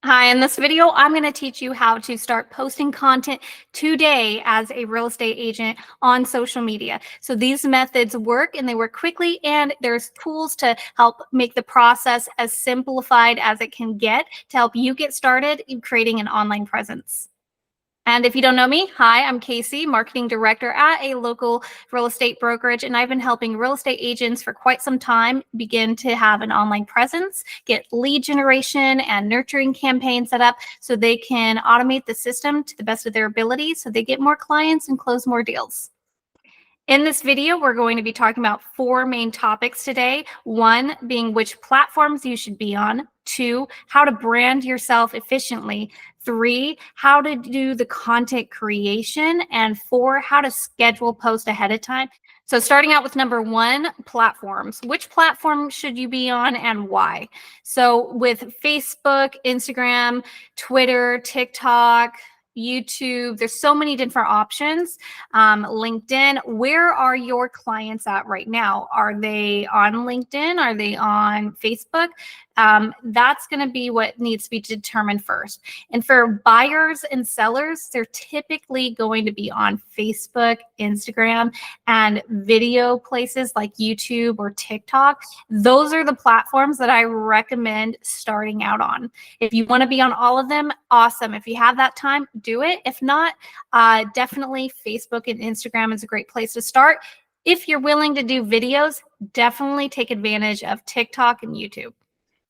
Hi, in this video, I'm going to teach you how to start posting content today as a real estate agent on social media. So these methods work and they work quickly, and there's tools to help make the process as simplified as it can get to help you get started in creating an online presence. And if you don't know me, hi, I'm Casey, marketing director at a local real estate brokerage, and I've been helping real estate agents for quite some time begin to have an online presence, get lead generation and nurturing campaigns set up so they can automate the system to the best of their ability so they get more clients and close more deals. In this video, we're going to be talking about four main topics today. One being which platforms you should be on. Two, how to brand yourself efficiently. Three, how to do the content creation. And four, how to schedule posts ahead of time. So starting out with number one, platforms. Which platform should you be on and why? So with Facebook, Instagram, Twitter, TikTok, YouTube, there's so many different options. LinkedIn, where are your clients at right now? Are they on LinkedIn? Are they on Facebook? That's going to be what needs to be determined first. And for buyers and sellers, they're typically going to be on Facebook, Instagram, and video places like YouTube or TikTok. Those are the platforms that I recommend starting out on. If you want to be on all of them, awesome. If you have that time, do it. If not, definitely Facebook and Instagram is a great place to start. If you're willing to do videos, definitely take advantage of TikTok and YouTube.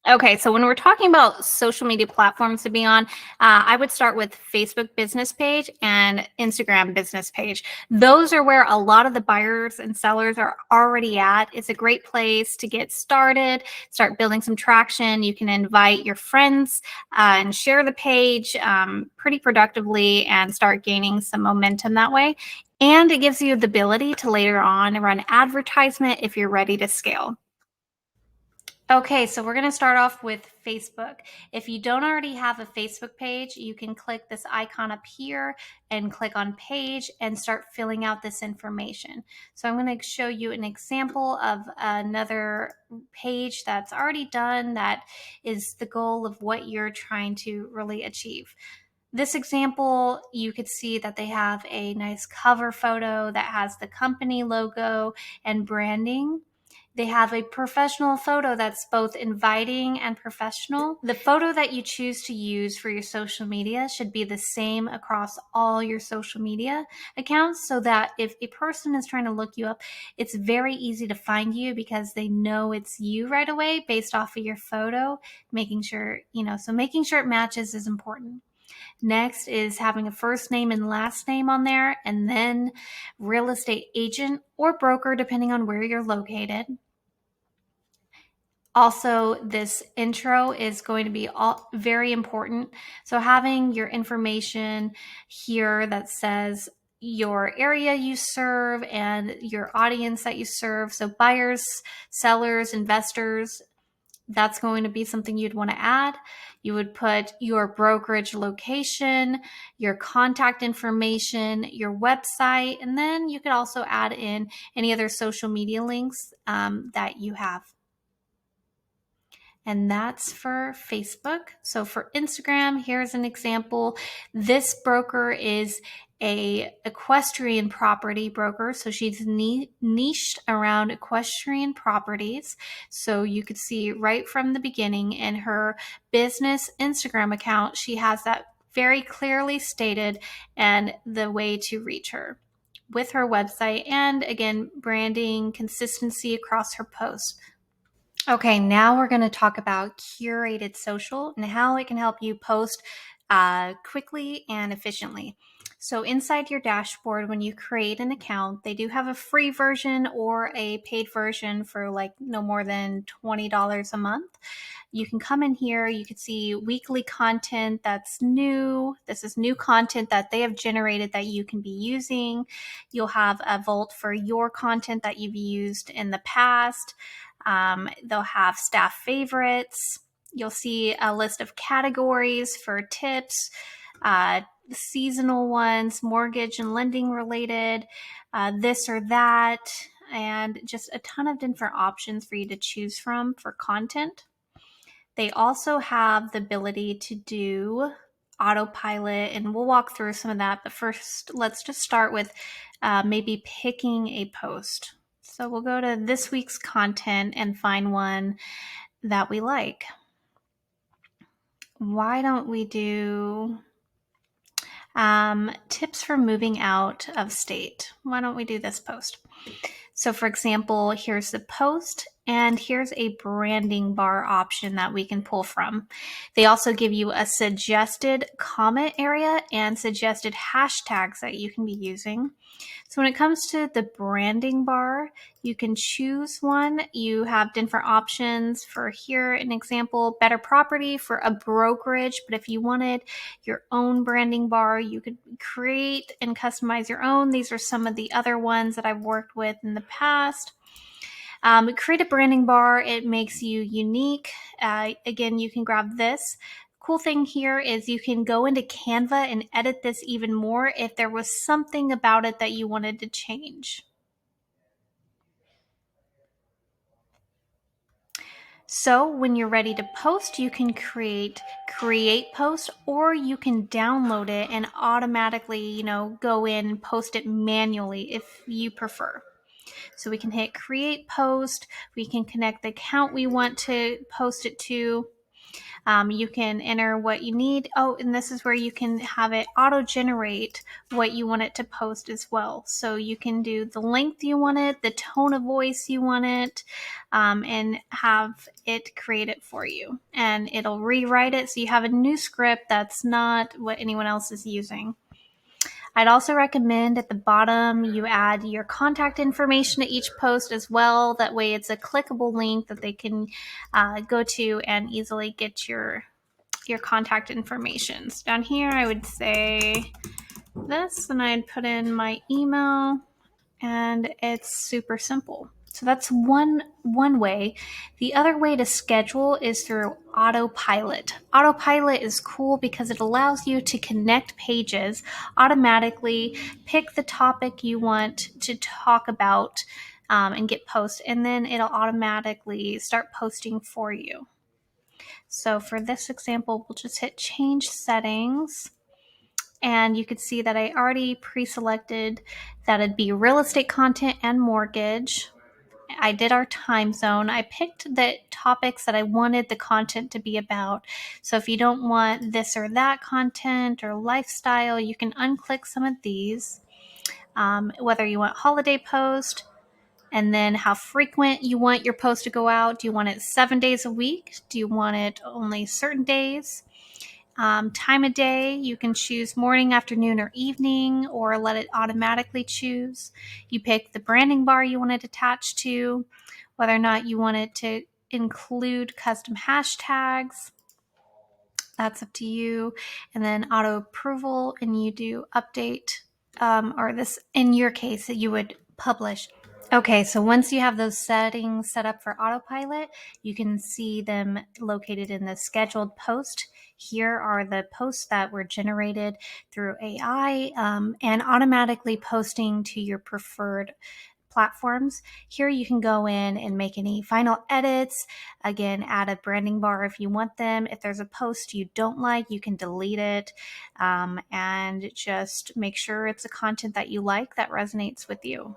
Okay, so when we're talking about social media platforms to be on, I would start with Facebook business page and Instagram business page. Those are where a lot of the buyers and sellers are already at. It's a great place to get started, start building some traction. You can invite your friends and share the page pretty productively and start gaining some momentum that way. And it gives you the ability to later on run advertisement if you're ready to scale. Okay, so we're going to start off with Facebook. If you don't already have a Facebook page, you can click this icon up here and click on page and start filling out this information. So I'm going to show you an example of another page that's already done that is the goal of what you're trying to really achieve. This example, you could see that they have a nice cover photo that has the company logo and branding. They have a professional photo that's both inviting and professional. The photo that you choose to use for your social media should be the same across all your social media accounts so that if a person is trying to look you up, it's very easy to find you because they know it's you right away based off of your photo, making sure it matches is important. Next is having a first name and last name on there, and then real estate agent or broker, depending on where you're located. Also, this intro is going to be very important. So having your information here that says your area you serve and your audience that you serve. So buyers, sellers, investors, that's going to be something you'd want to add. You would put your brokerage location, your contact information, your website, and then you could also add in any other social media links that you have. And that's for Facebook. So for Instagram, here's an example. This broker is a equestrian property broker. So she's niched around equestrian properties. So you could see right from the beginning in her business Instagram account, she has that very clearly stated and the way to reach her with her website and again, branding consistency across her posts. Okay, now we're going to talk about Curated Social and how it can help you post quickly and efficiently. So inside your dashboard, when you create an account, they do have a free version or a paid version for like no more than $20 a month. You can come in here, you can see weekly content that's new. This is new content that they have generated that you can be using. You'll have a vault for your content that you've used in the past. They'll have staff favorites. You'll see a list of categories for tips, seasonal ones, mortgage and lending related, this or that, and just a ton of different options for you to choose from for content. They also have the ability to do autopilot, and we'll walk through some of that. But first, let's just start with maybe picking a post. So we'll go to this week's content and find one that we like. Why don't we do tips for moving out of state? Why don't we do this post? So for example, here's the post, and here's a branding bar option that we can pull from. They also give you a suggested comment area and suggested hashtags that you can be using. So when it comes to the branding bar, you can choose one. You have different options. For here, an example, better property for a brokerage. But if you wanted your own branding bar, you could create and customize your own. These are some of the other ones that I've worked with in the past. Create a branding bar. It makes you unique. Again, you can grab this. Cool thing here is you can go into Canva and edit this even more if there was something about it that you wanted to change. So when you're ready to post, you can create post, or you can download it and automatically, go in and post it manually if you prefer. So we can hit create post. We can connect the account we want to post it to. You can enter what you need. Oh, and this is where you can have it auto-generate what you want it to post as well. So you can do the length you want it, the tone of voice you want it, and have it create it for you. And it'll rewrite it so you have a new script that's not what anyone else is using. I'd also recommend at the bottom you add your contact information to each post as well. That way it's a clickable link that they can go to and easily get your contact information. So down here I would say this, and I'd put in my email, and it's super simple. So that's one way. The other way to schedule is through autopilot. Autopilot is cool because it allows you to connect pages automatically, pick the topic you want to talk about, and get posts, and then it'll automatically start posting for you. So for this example, we'll just hit change settings. And you could see that I already pre-selected that it'd be real estate content and mortgage. I did our time zone. I picked the topics that I wanted the content to be about. So if you don't want this or that content or lifestyle, you can unclick some of these. Whether you want holiday post, and then how frequent you want your post to go out. Do you want it 7 days a week? Do you want it only certain days? Time of day, you can choose morning, afternoon, or evening, or let it automatically choose. You pick the branding bar you want it attached to, whether or not you want it to include custom hashtags. That's up to you. And then auto approval, and you do update, or this, in your case, that you would publish. Okay, so once you have those settings set up for autopilot, you can see them located in the scheduled post. Here are the posts that were generated through AI and automatically posting to your preferred platforms. Here you can go in and make any final edits. Again, add a branding bar if you want them. If there's a post you don't like, you can delete it, and just make sure it's a content that you like, that resonates with you.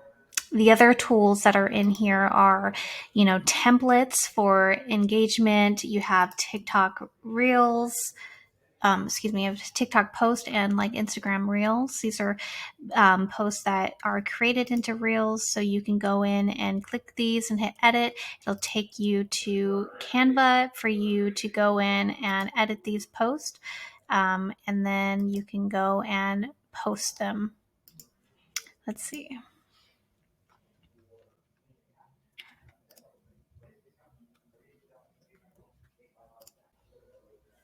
The other tools that are in here are, templates for engagement. You have TikTok Reels, you have TikTok post and like Instagram Reels. These are posts that are created into Reels. So you can go in and click these and hit edit. It'll take you to Canva for you to go in and edit these posts. And then you can go and post them. Let's see.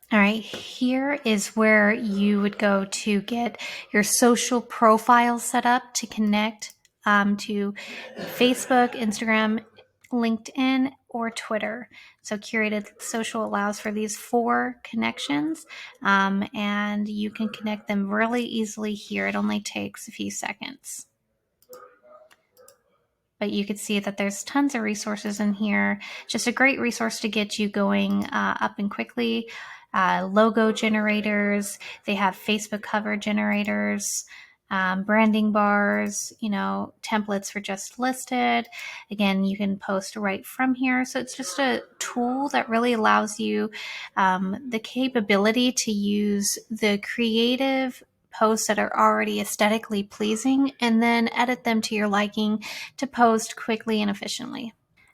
All right, here is where you would go to get your social profile set up to connect to Facebook, Instagram, LinkedIn, or Twitter. So Curated Social allows for these 4 connections, and you can connect them really easily here. It only takes a few seconds. but you could see that there's tons of resources in here. Just a great resource to get you going up and quickly. Logo generators, they have Facebook cover generators, branding bars, templates for just listed. Again, you can post right from here. So it's just a tool that really allows you the capability to use the creative posts that are already aesthetically pleasing and then edit them to your liking to post quickly and efficiently.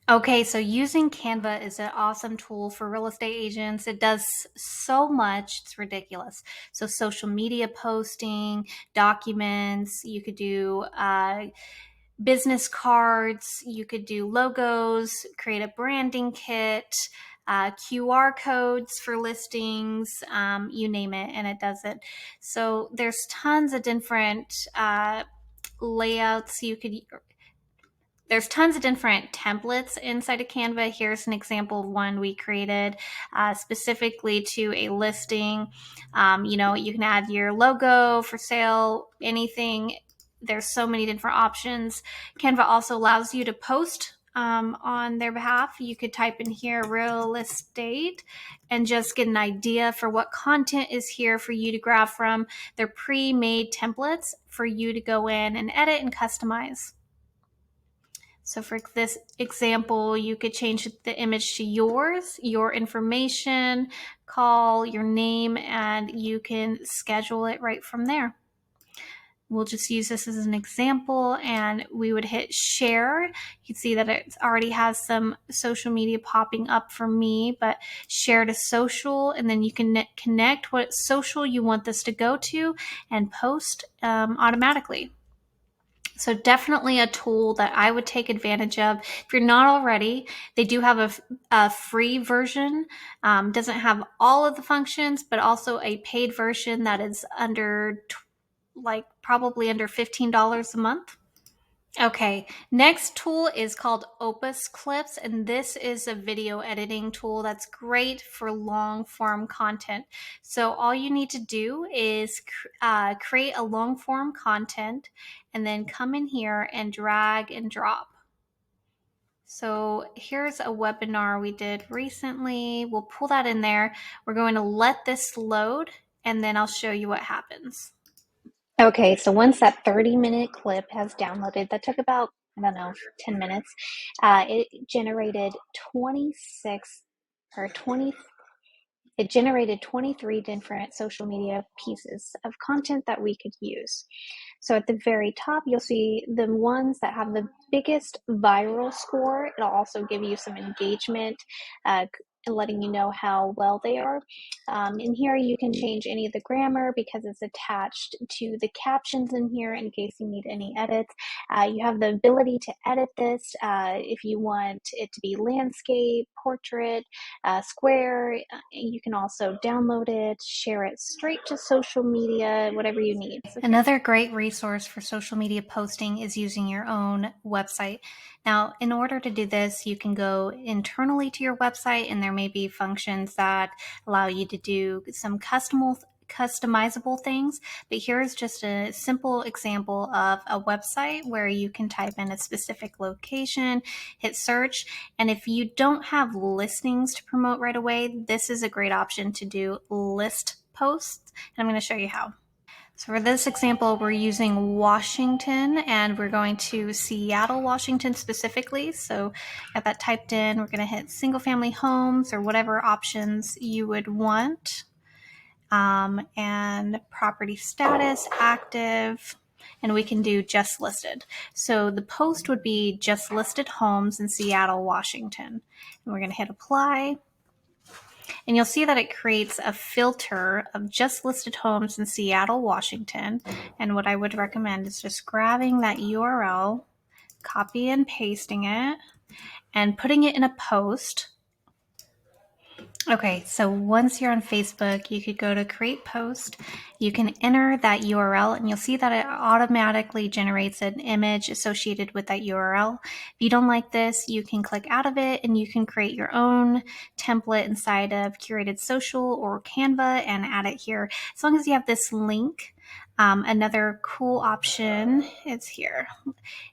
Okay, so using Canva is an awesome tool for real estate agents. It does so much, it's ridiculous. So social media posting, documents, you could do business cards, you could do logos, create a branding kit, QR codes for listings, you name it, and it does it. So there's tons of different layouts there's tons of different templates inside of Canva. Here's an example of one we created specifically to a listing. You can add your logo for sale, anything. There's so many different options. Canva also allows you to post on their behalf. You could type in here real estate and just get an idea for what content is here for you to grab from. They're pre-made templates for you to go in and edit and customize. So for this example, you could change the image to yours, your information, call, your name, and you can schedule it right from there. We'll just use this as an example, and we would hit share. You can see that it already has some social media popping up for me, but share to social, and then you can connect what social you want this to go to and post automatically. So definitely a tool that I would take advantage of. If you're not already, they do have a free version. Doesn't have all of the functions, but also a paid version that is probably under $15 a month. Okay, next tool is called Opus Clips, and this is a video editing tool that's great for long form content. So all you need to do is create a long form content and then come in here and drag and drop. So here's a webinar we did recently. We'll pull that in there. We're going to let this load, and then I'll show you what happens. Okay, so once that 30-minute clip has downloaded, that took about, 10 minutes, it generated 23 different social media pieces of content that we could use. So at the very top, you'll see the ones that have the biggest viral score. It'll also give you some engagement, letting you know how well they are. In here, you can change any of the grammar because it's attached to the captions in here in case you need any edits. You have the ability to edit this if you want it to be landscape, portrait, square. You can also download it, share it straight to social media, whatever you need. Another great resource for social media posting is using your own website. Now, in order to do this, you can go internally to your website, and there may be functions that allow you to do some customizable things, but here is just a simple example of a website where you can type in a specific location, hit search, and if you don't have listings to promote right away, this is a great option to do list posts, and I'm going to show you how. So for this example, we're using Washington, and we're going to Seattle, Washington specifically. So got that typed in. We're going to hit single family homes or whatever options you would want. And property status, active, and we can do just listed. So the post would be just listed homes in Seattle, Washington. And we're going to hit apply. And you'll see that it creates a filter of just listed homes in Seattle, Washington. And what I would recommend is just grabbing that URL, copy and pasting it, and putting it in a post. Okay, so once you're on Facebook, you could go to create post. You can enter that URL, and you'll see that it automatically generates an image associated with that URL. If you don't like this, you can click out of it, and you can create your own template inside of Curated Social or Canva and add it here. As long as you have this link Another cool option is here.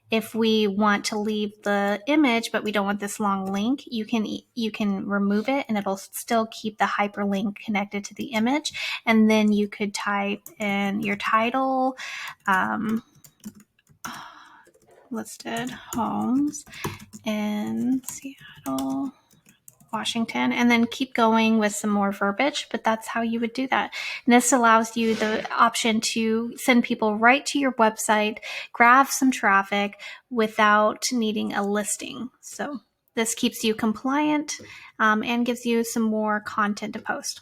If we want to leave the image, but we don't want this long link, you can remove it and it'll still keep the hyperlink connected to the image. And then you could type in your title, listed homes in Seattle, Washington, and then keep going with some more verbiage, but that's how you would do that. And this allows you the option to send people right to your website, grab some traffic without needing a listing. So this keeps you compliant and gives you some more content to post.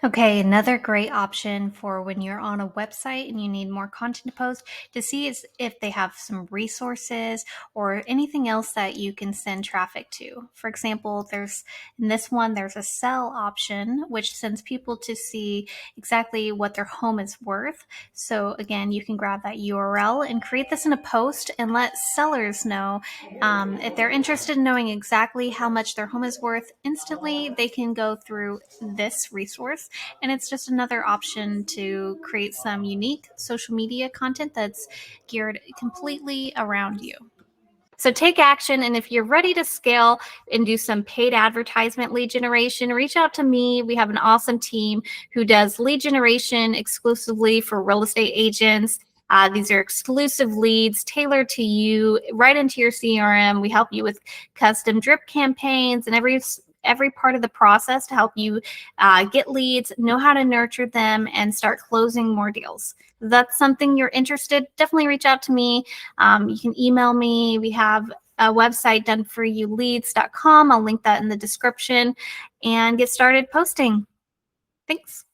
Okay, another great option for when you're on a website and you need more content to post to see is if they have some resources or anything else that you can send traffic to. For example, in this one, there's a sell option, which sends people to see exactly what their home is worth. So again, you can grab that URL and create this in a post and let sellers know if they're interested in knowing exactly how much their home is worth instantly, they can go through this resource. And it's just another option to create some unique social media content that's geared completely around you. So take action. And if you're ready to scale and do some paid advertisement lead generation, reach out to me. We have an awesome team who does lead generation exclusively for real estate agents. These are exclusive leads tailored to you right into your CRM. We help you with custom drip campaigns and every part of the process to help you get leads, know how to nurture them, and start closing more deals. If that's something you're interested, definitely reach out to me. You can email me. We have a website, doneforyouleads.com. I'll link that in the description, and get started posting. Thanks.